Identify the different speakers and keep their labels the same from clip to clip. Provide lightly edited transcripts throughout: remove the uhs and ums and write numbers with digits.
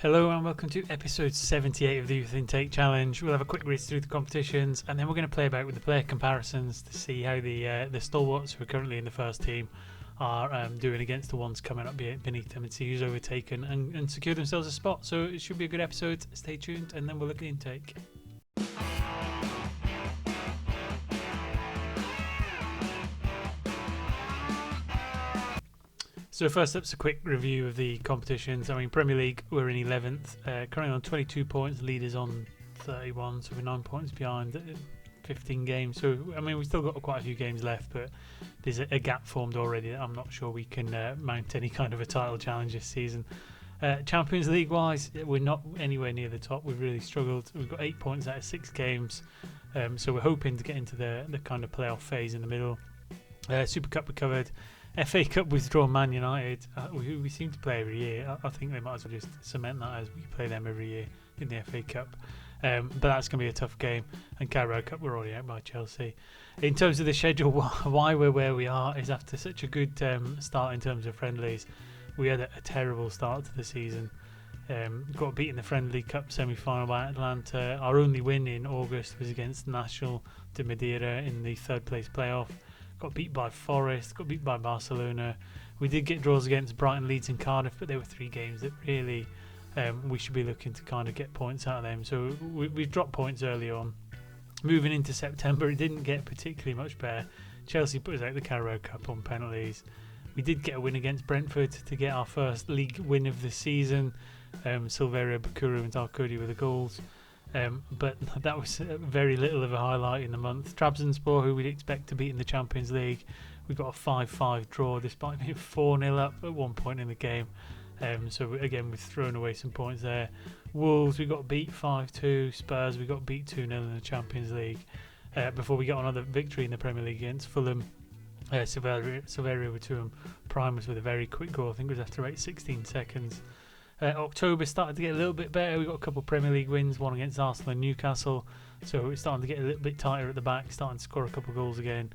Speaker 1: Hello and welcome to episode 78 of the Youth Intake Challenge. We'll have a quick race through the competitions and then we're going to play about with the player comparisons to see how the stalwarts who are currently in the first team are doing against the ones coming up beneath them and see who's overtaken and secure themselves a spot. So it should be a good episode. Stay tuned and then we'll look at the intake. So first up's a quick review of the competitions. I mean, Premier League, we're in 11th, currently on 22 points, leaders on 31, so we're 9 points behind 15 games. So, I mean, we've still got quite a few games left, but there's a gap formed already that I'm not sure we can mount any kind of a title challenge this season. Champions League-wise, we're not anywhere near the top. We've really struggled. We've got 8 points out of 6 games, so we're hoping to get into the kind of playoff phase in the middle. Super Cup recovered. FA Cup withdrawn Man United, we seem to play every year. I think they might as well just cement that as we play them every year in the FA Cup. But that's going to be a tough game. And Carabao Cup, we're already out by Chelsea. In terms of the schedule, why we're where we are is after such a good start in terms of friendlies. We had a terrible start to the season. Got beat in the Friendly Cup semi-final by Atlanta. Our only win in August was against National de Madeira in the third place playoff. Got beat by Forest, got beat by Barcelona. We did get draws against Brighton, Leeds and Cardiff, but they were 3 games that really we should be looking to kind of get points out of them. So we've dropped points early on. Moving into September, it didn't get particularly much better. Chelsea put us out the Carabao Cup on penalties. We did get a win against Brentford to get our first league win of the season. Silverio Bakuru and Darkodi were the goals. But that was very little of a highlight in the month. Trabzonspor, who we'd expect to beat in the Champions League, we got a 5-5 draw despite being 4-0 up at one point in the game. So again, we've thrown away some points there. Wolves, we got beat 5-2. Spurs, we got beat 2-0 in the Champions League. Before we got another victory in the Premier League against Fulham. Silverio with two primers with a very quick goal. I think it was after about 16 seconds. October started to get a little bit better. We got a couple of Premier League wins, one against Arsenal and Newcastle. So it's starting to get a little bit tighter at the back, starting to score a couple of goals again.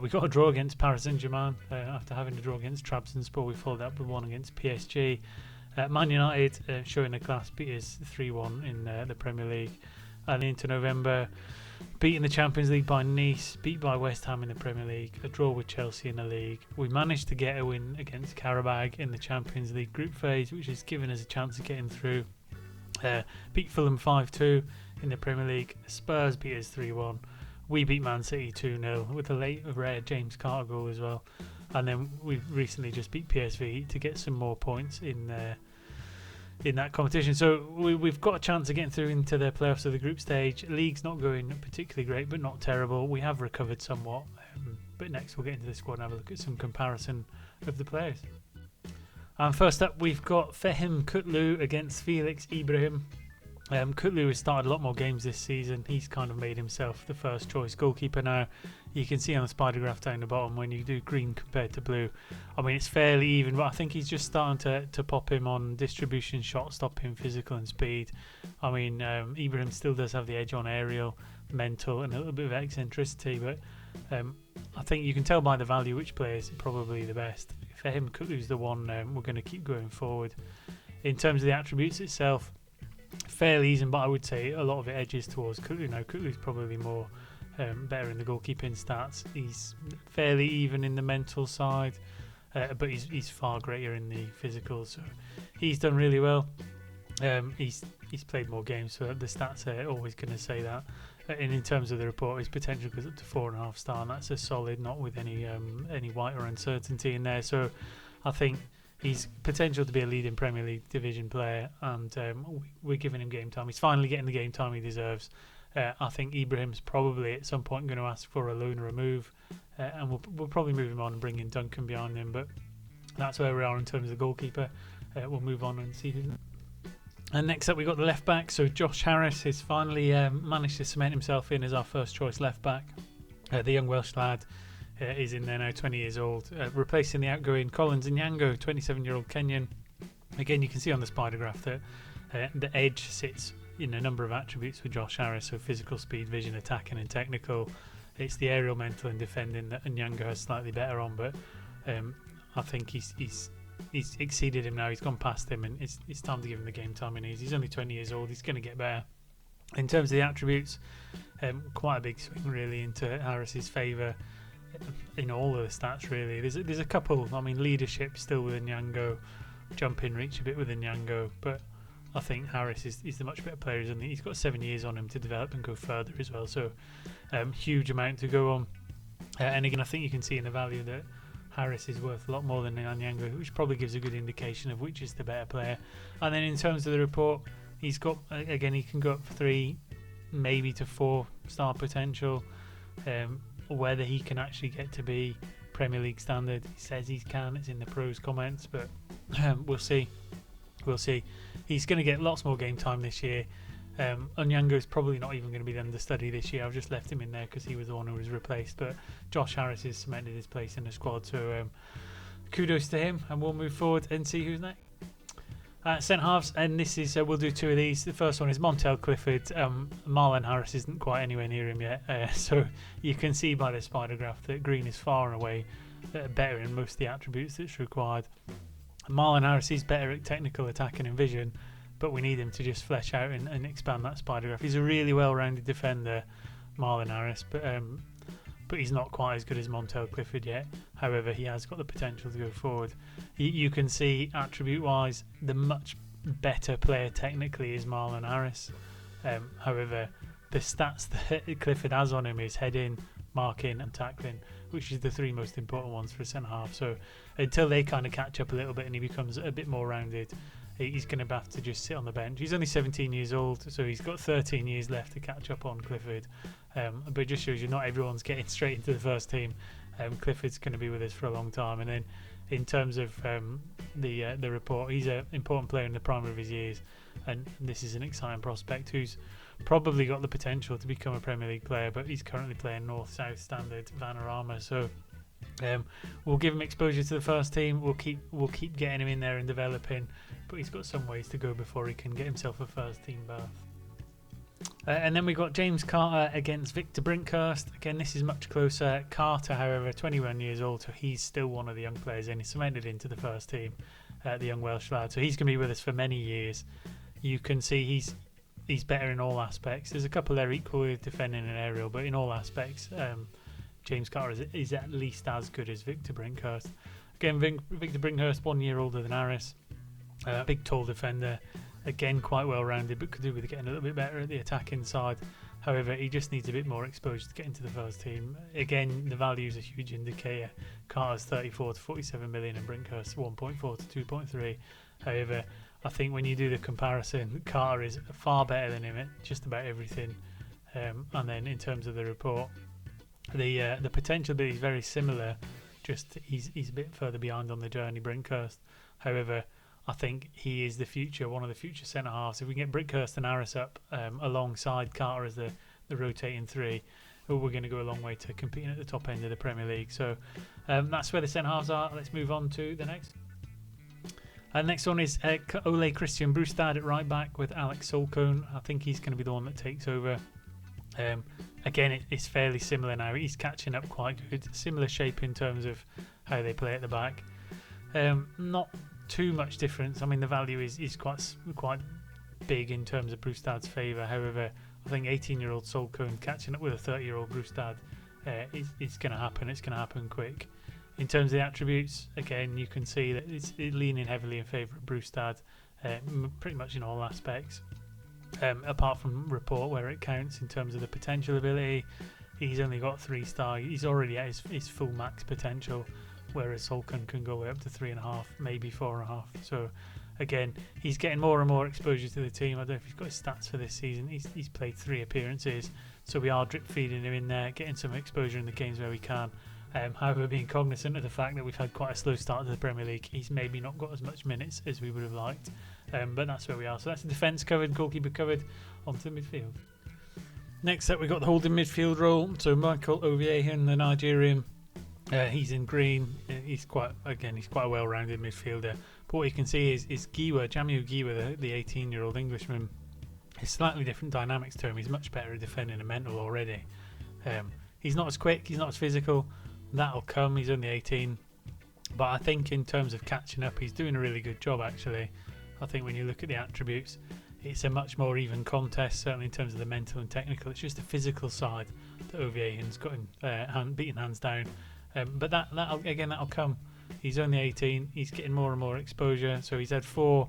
Speaker 1: We got a draw against Paris Saint-Germain. After having a draw against Trabzonspor, we followed up with one against PSG. Man United showing a class, beat us 3-1 in the Premier League. And into November, beating the Champions League by Nice, beat by West Ham in the Premier League, a draw with Chelsea in the league. We managed to get a win against Carabao in the Champions League group phase, which has given us a chance of getting through. Beat Fulham 5-2 in the Premier League. Spurs beat us 3-1. We beat Man City 2-0 with a late rare James Carter goal as well. And then we've recently just beat PSV to get some more points in that competition. So we've got a chance of getting through into the playoffs of the group stage. League's not going particularly great, but not terrible. We have recovered somewhat. But next we'll get into the squad and have a look at some comparison of the players. And first up, we've got Fehim Kutlu against Felix Ibrahim. Kutlu has started a lot more games this season. He's kind of made himself the first choice goalkeeper now. You can see on the spider graph down the bottom when you do green compared to blue. I mean, it's fairly even, but I think he's just starting to pop him on distribution, shot stopping, physical and speed. I mean, Ibrahim still does have the edge on aerial, mental and a little bit of eccentricity, but I think you can tell by the value which player is probably the best. For him, Kutlu's the one we're going to keep going forward. In terms of the attributes itself, fairly even, but I would say a lot of it edges towards Kutlu. Now, Kutlu's probably more better in the goalkeeping stats. He's fairly even in the mental side, but he's far greater in the physical. So he's done really well. He's played more games, so the stats are always going to say that. And in terms of the report, his potential goes up to 4.5 star, and that's a solid, not with any white or uncertainty in there. So I think he's potential to be a leading Premier League division player, and we're giving him game time. He's finally getting the game time he deserves. I think Ibrahim's probably at some point going to ask for a loan or a move, and we'll probably move him on and bring in Duncan behind him. But that's where we are in terms of the goalkeeper. We'll move on and see who's. And next up, we got the left back. So Josh Harris has finally managed to cement himself in as our first choice left back. The young Welsh lad is in there now, 20 years old, replacing the outgoing Collins Nyango, 27-year-old Kenyan. Again, you can see on the spider graph that the edge sits in a number of attributes with Josh Harris, so physical, speed, vision, attacking and technical. It's the aerial, mental and defending that Nyango has slightly better on, but I think he's he's exceeded him now. He's gone past him, and it's time to give him the game time he needs. He's only 20 years old. He's going to get better. In terms of the attributes, quite a big swing really into Harris's favour in all of the stats really. There's a couple. I mean, leadership still with Nyango, jumping reach a bit with Nyango, but I think Harris is the much better player. He's got 7 years on him to develop and go further as well. So huge amount to go on. And again, I think you can see in the value that Harris is worth a lot more than Nyango, which probably gives a good indication of which is the better player. And then in terms of the report, he's got, again, he can go up 3, maybe to 4 star potential. Whether he can actually get to be Premier League standard, he says he can. It's in the pros comments, but we'll see. We'll see. He's going to get lots more game time this year. Onyango's probably not even going to be the understudy this year. I've just left him in there because he was the one who was replaced. But Josh Harris has cemented his place in the squad. So kudos to him. And we'll move forward and see who's next. Centre halves, and this is we'll do 2 of these. The first one is Montel Clifford. Marlon Harris isn't quite anywhere near him yet. So you can see by the spider graph that Green is far and away better in most of the attributes that's required. Marlon Harris is better at technical attacking and vision, but we need him to just flesh out and expand that spider graph. He's a really well-rounded defender, Marlon Harris, but he's not quite as good as Montel Clifford yet. However, he has got the potential to go forward. You can see attribute-wise, the much better player technically is Marlon Harris. However, the stats that Clifford has on him is heading, marking and tackling, which is the 3 most important ones for a centre-half. So until they kind of catch up a little bit and he becomes a bit more rounded, he's going to have to just sit on the bench. He's only 17 years old, so he's got 13 years left to catch up on Clifford. But it just shows you not everyone's getting straight into the first team. Clifford's going to be with us for a long time. And then in terms of the report, he's an important player in the prime of his years. And this is an exciting prospect who's probably got the potential to become a Premier League player, but he's currently playing North-South Standard Vanarama. So we'll give him exposure to the first team. We'll keep getting him in there and developing, but he's got some ways to go before he can get himself a first team berth. And then we got James Carter against Victor Brinkhurst. Again, this is much closer. Carter, however, 21 years old, so he's still one of the young players and he's cemented into the first team, the young Welsh lad. So he's going to be with us for many years. You can see he's better in all aspects. There's a couple there equal with defending and aerial, but in all aspects, James Carter is at least as good as Victor Brinkhurst. Again, Victor Brinkhurst, 1 year older than Harris. Big, tall defender. Again, quite well-rounded, but could do with getting a little bit better at the attacking side. However, he just needs a bit more exposure to get into the first team. Again, the value is a huge indicator. Carter's 34 to 47 million and Brinkhurst 1.4 to 2.3. However, I think when you do the comparison, Carter is far better than him at just about everything. And then in terms of the report, the potential that he's very similar, just he's a bit further behind on the journey, Brinkhurst. However, I think he is the future, one of the future centre halves. If we can get Brinkhurst and Harris up alongside Carter as the rotating 3, we're going to go a long way to competing at the top end of the Premier League. So that's where the centre halves are. Let's move on to the next. Next one is Ole Christian Brustad at right back with Alex Solcone. I think he's going to be the one that takes over. Again, it's fairly similar now. He's catching up quite good. Similar shape in terms of how they play at the back. Not too much difference. I mean, the value is quite big in terms of Brustad's favour. However, I think 18-year-old Solcone catching up with a 30-year-old Brustad, it's going to happen. It's going to happen quick. In terms of the attributes, again, you can see that it's leaning heavily in favour of Brustad, pretty much in all aspects. Apart from report where it counts in terms of the potential ability, he's only got 3-star. He's already at his full max potential, whereas Solcone can go way up to 3.5, maybe 4.5. So again, he's getting more and more exposure to the team. I don't know if he's got his stats for this season. He's played 3 appearances, so we are drip feeding him in there, getting some exposure in the games where we can. However, being cognizant of the fact that we've had quite a slow start to the Premier League, he's maybe not got as much minutes as we would have liked. But that's where we are. So that's the defence covered, goalkeeper covered, onto the midfield. Next up, we've got the holding midfield role. So Michael Oviehan, the Nigerian, he's in green. He's quite a well-rounded midfielder. But what you can see is Jamiu Giwa, the 18-year-old Englishman, has slightly different dynamics to him. He's much better at defending and mental already. He's not as quick, he's not as physical. That'll come. He's only 18. But I think in terms of catching up, he's doing a really good job, actually. I think when you look at the attributes, it's a much more even contest, certainly in terms of the mental and technical. It's just the physical side that Oviejan's got beaten hands down. But that'll come. He's only 18. He's getting more and more exposure. So he's had four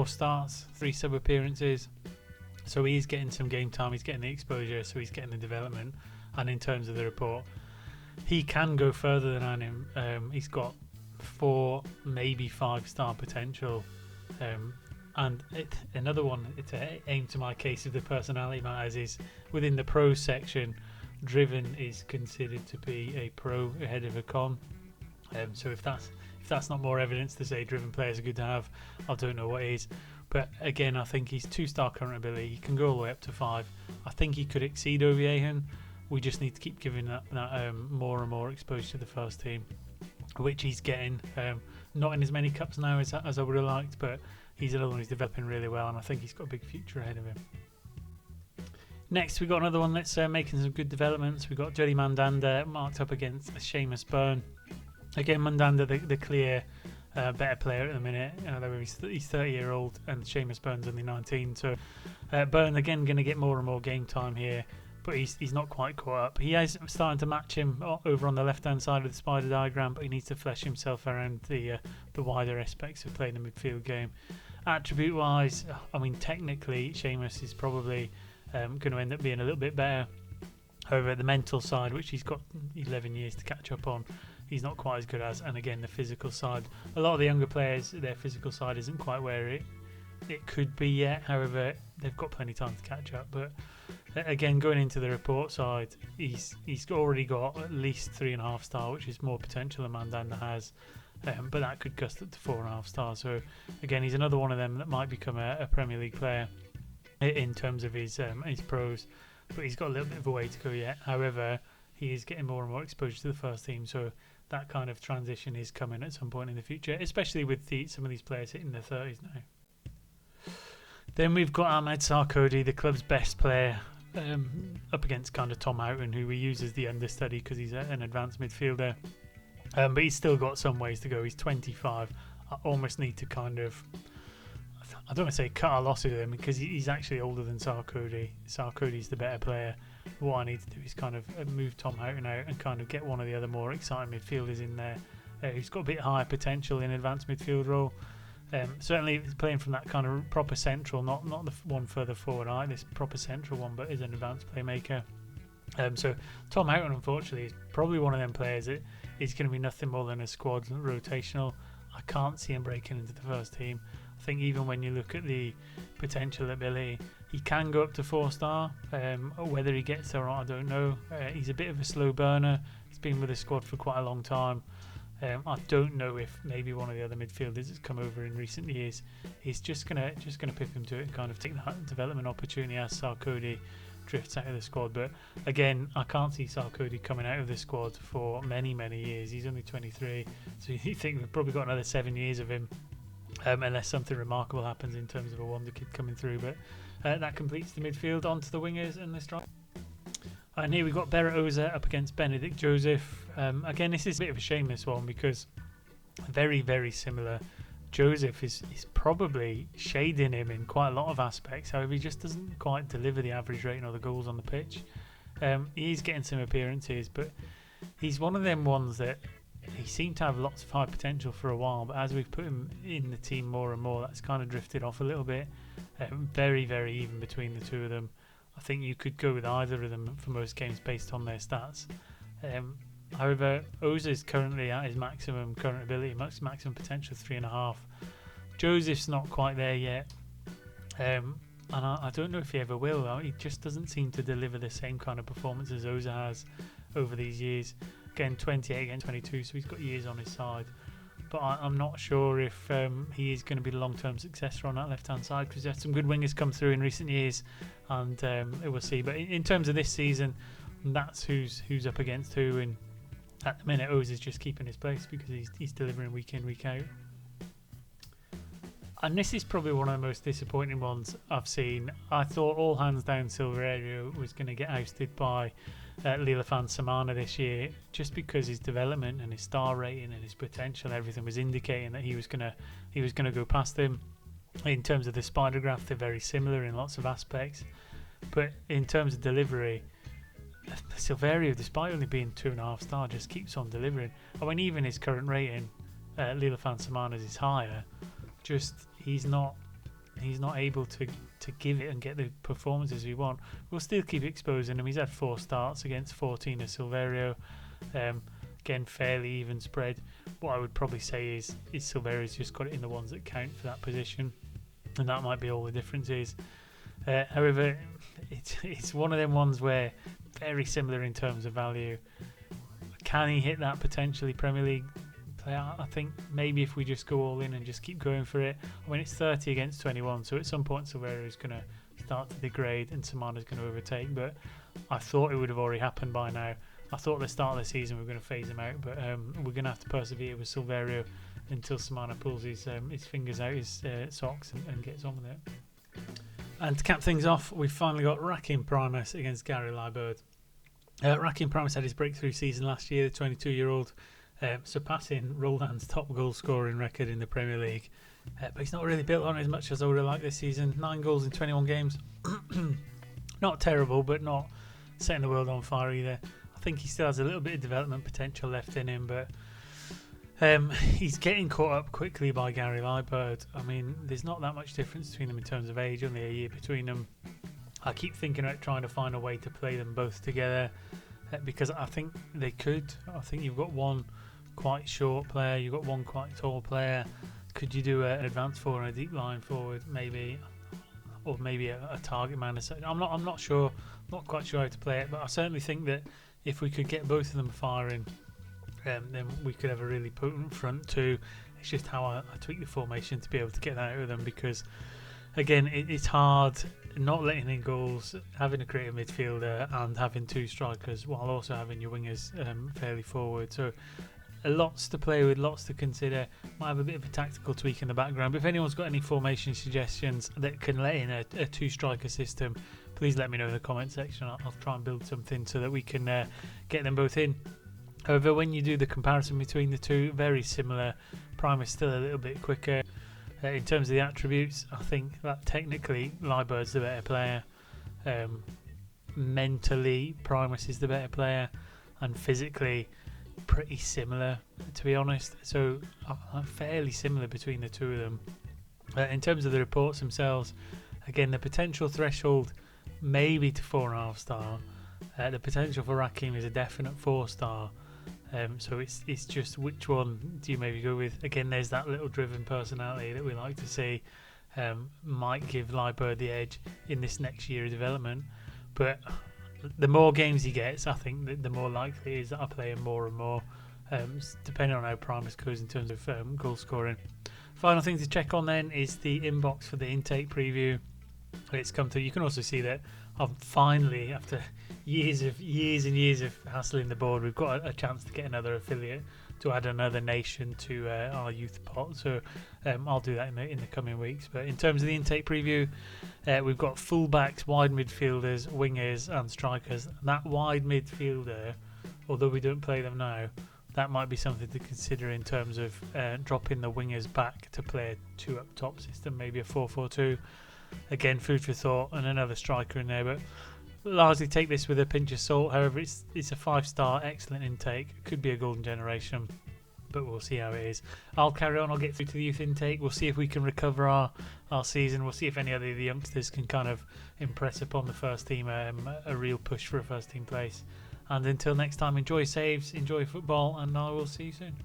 Speaker 1: starts, 3 sub appearances. So he's getting some game time. He's getting the exposure. So he's getting the development. And in terms of the report, he can go further than him. He's got 4, maybe 5-star potential. And another one, it's aimed to my case of the personality matters, is within the pros section, Driven is considered to be a pro ahead of a con. So if that's not more evidence to say Driven players are good to have, I don't know what is. But again, I think he's 2-star current ability. He can go all the way up to 5. I think he could exceed Oviejan. We just need to keep giving that more and more exposure to the first team, which he's getting. Not in as many cups now as I would have liked, but he's another one who's developing really well, and I think he's got a big future ahead of him. Next, we got another one that's making some good developments. We got Jody Mandanda marked up against Seamus Byrne. Again, Mandanda, the clear better player at the minute. He's 30-year-old, and Seamus Byrne's only 19. So Byrne again going to get more and more game time here, but he's not quite caught up. He is starting to match him over on the left-hand side of the spider diagram, but he needs to flesh himself around the wider aspects of playing the midfield game. Attribute-wise, I mean, technically, Seamus is probably going to end up being a little bit better. However, the mental side, which he's got 11 years to catch up on, he's not quite as good as. And again, the physical side, a lot of the younger players, their physical side isn't quite where it could be yet. However, they've got plenty of time to catch up. But again, going into the report side, he's already got at least 3.5 star, which is more potential than Mandanda has. But that could gust up to 4.5 stars. So again, he's another one of them that might become a Premier League player in terms of his pros. But he's got a little bit of a way to go yet. However, he is getting more and more exposure to the first team. So that kind of transition is coming at some point in the future, especially with some of these players hitting their 30s now. Then we've got Ahmed Sarkodie, the club's best player, up against kind of Tom Houghton, who we use as the understudy because he's an advanced midfielder. But he's still got some ways to go. He's 25. I almost need to kind of, I don't want to say cut our losses with him because he's actually older than Sarkodie. Sarkodie's the better player. What I need to do is kind of move Tom Houghton out and kind of get one of the other more exciting midfielders in there who's got a bit higher potential in advanced midfield role. Certainly playing from that kind of proper central, not the one further forward, this proper central one, but is an advanced playmaker. So Tom Houghton, unfortunately, is probably one of them players that is going to be nothing more than a squad rotational. I can't see him breaking into the first team. I think even when you look at the potential ability, he can go up to 4-star. Whether he gets there or not, I don't know. He's a bit of a slow burner. He's been with the squad for quite a long time. I don't know if maybe one of the other midfielders that's come over in recent years is just gonna pip him to it and kind of take that development opportunity as Sarkodie drifts out of the squad. But again, I can't see Sarkodie coming out of the squad for many years. He's only 23, so you think we've probably got another 7 years of him, unless something remarkable happens in terms of a wonder kid coming through. But that completes the midfield. Onto the wingers and the strike. And here we've got Berat Oza up against Benedict Joseph. Again, this is a bit of a shame, this one, because very similar. Joseph is probably shading him in quite a lot of aspects. However, he just doesn't quite deliver the average rating or the goals on the pitch. He's getting some appearances, but he's one of them ones that he seemed to have lots of high potential for a while, but as we've put him in the team more and more, that's kind of drifted off a little bit. Very even between the two of them. I think you could go with either of them for most games based on their stats. However, Oza is currently at his maximum current ability, maximum potential 3.5. Joseph's not quite there yet, and I don't know if he ever will. He just doesn't seem to deliver the same kind of performance as Oza has over these years. Again, 28 against 22, so he's got years on his side. But I'm not sure if he is going to be the long-term successor on that left-hand side, because there's some good wingers come through in recent years, and we'll see. But in terms of this season, that's who's up against who, and at the minute Oz is just keeping his place because he's delivering week in, week out. And this is probably one of the most disappointing ones I've seen. I thought all hands down Silverio was going to get ousted by Lilifan Samana this year, just because his development and his star rating and his potential, everything was indicating that he was gonna go past him. In terms of the spider graph, they're very similar in lots of aspects, but in terms of delivery, Silverio, despite only being 2.5 star, just keeps on delivering. I mean, even his current rating, Lilifan Samana's is higher. Just he's not able to give it and get the performances we want. We'll still keep exposing him. He's had 4 starts against 14 of Silverio. Again, fairly even spread. What I would probably say is Silverio's just got it in the ones that count for that position, and that might be all the difference is. However, it's one of them ones where very similar in terms of value. Can he hit that potentially Premier League player? I think maybe if we just go all in and just keep going for it. I mean, it's 30 against 21, so at some point Silverio is going to start to degrade and Samana's going to overtake, but I thought it would have already happened by now. I thought at the start of the season we were going to phase him out, but we're going to have to persevere with Silverio until Samana pulls his fingers out his socks and gets on with it. And to cap things off, we've finally got Rakim Primus against Gary Liebert. Rakim Primus had his breakthrough season last year, the 22-year-old, surpassing Roldan's top goal scoring record in the Premier League. But he's not really built on it as much as I would have liked this season. 9 goals in 21 games. Not terrible, but not setting the world on fire either. I think he still has a little bit of development potential left in him, but he's getting caught up quickly by Gary Liebert. I mean, there's not that much difference between them in terms of age, only a year between them. I keep thinking about trying to find a way to play them both together because I think they could. I think you've got one quite short player, you've got one quite tall player. Could you do an advanced forward and a deep line forward, maybe, or maybe a target man? I'm not sure, not quite sure how to play it, but I certainly think that if we could get both of them firing, then we could have a really potent front two. It's just how I tweak the formation to be able to get that out of them, because again, it's hard not letting in goals, having a creative midfielder and having 2 strikers while also having your wingers fairly forward. So lots to play with, lots to consider. Might have a bit of a tactical tweak in the background, but if anyone's got any formation suggestions that can let in a 2-striker system, please let me know in the comment section. I'll try and build something so that we can get them both in. However, when you do the comparison between the two, very similar. Primus still a little bit quicker. In terms of the attributes, I think that technically Liebert's the better player. Mentally, Primus is the better player, and physically, pretty similar, to be honest. So, fairly similar between the two of them. In terms of the reports themselves, again, the potential threshold maybe to 4.5 star. The potential for Rakim is a definite 4 star. So it's just which one do you maybe go with? Again, there's that little driven personality that we like to see. Might give Liebert the edge in this next year of development. But the more games he gets, I think that the more likely it is that I play him more and more, depending on how Primus goes in terms of goal scoring. Final thing to check on then is the inbox for the intake preview. It's come through. You can also see that I've finally, after years and years of hassling the board, we've got a chance to get another affiliate to add another nation to our youth pot. So I'll do that in the coming weeks. But in terms of the intake preview, we've got fullbacks, wide midfielders, wingers and strikers. That wide midfielder, although we don't play them now, that might be something to consider in terms of dropping the wingers back to play a 2 up top system, maybe a 4-4-2. Again, food for thought, and another striker in there, but largely take this with a pinch of salt. However, it's a 5-star, excellent intake. Could be a golden generation, but we'll see how it is. I'll carry on. I'll get through to the youth intake. We'll see if we can recover our season. We'll see if any other of the youngsters can kind of impress upon the first team, a real push for a first team place. And until next time, enjoy saves, enjoy football, and I will see you soon.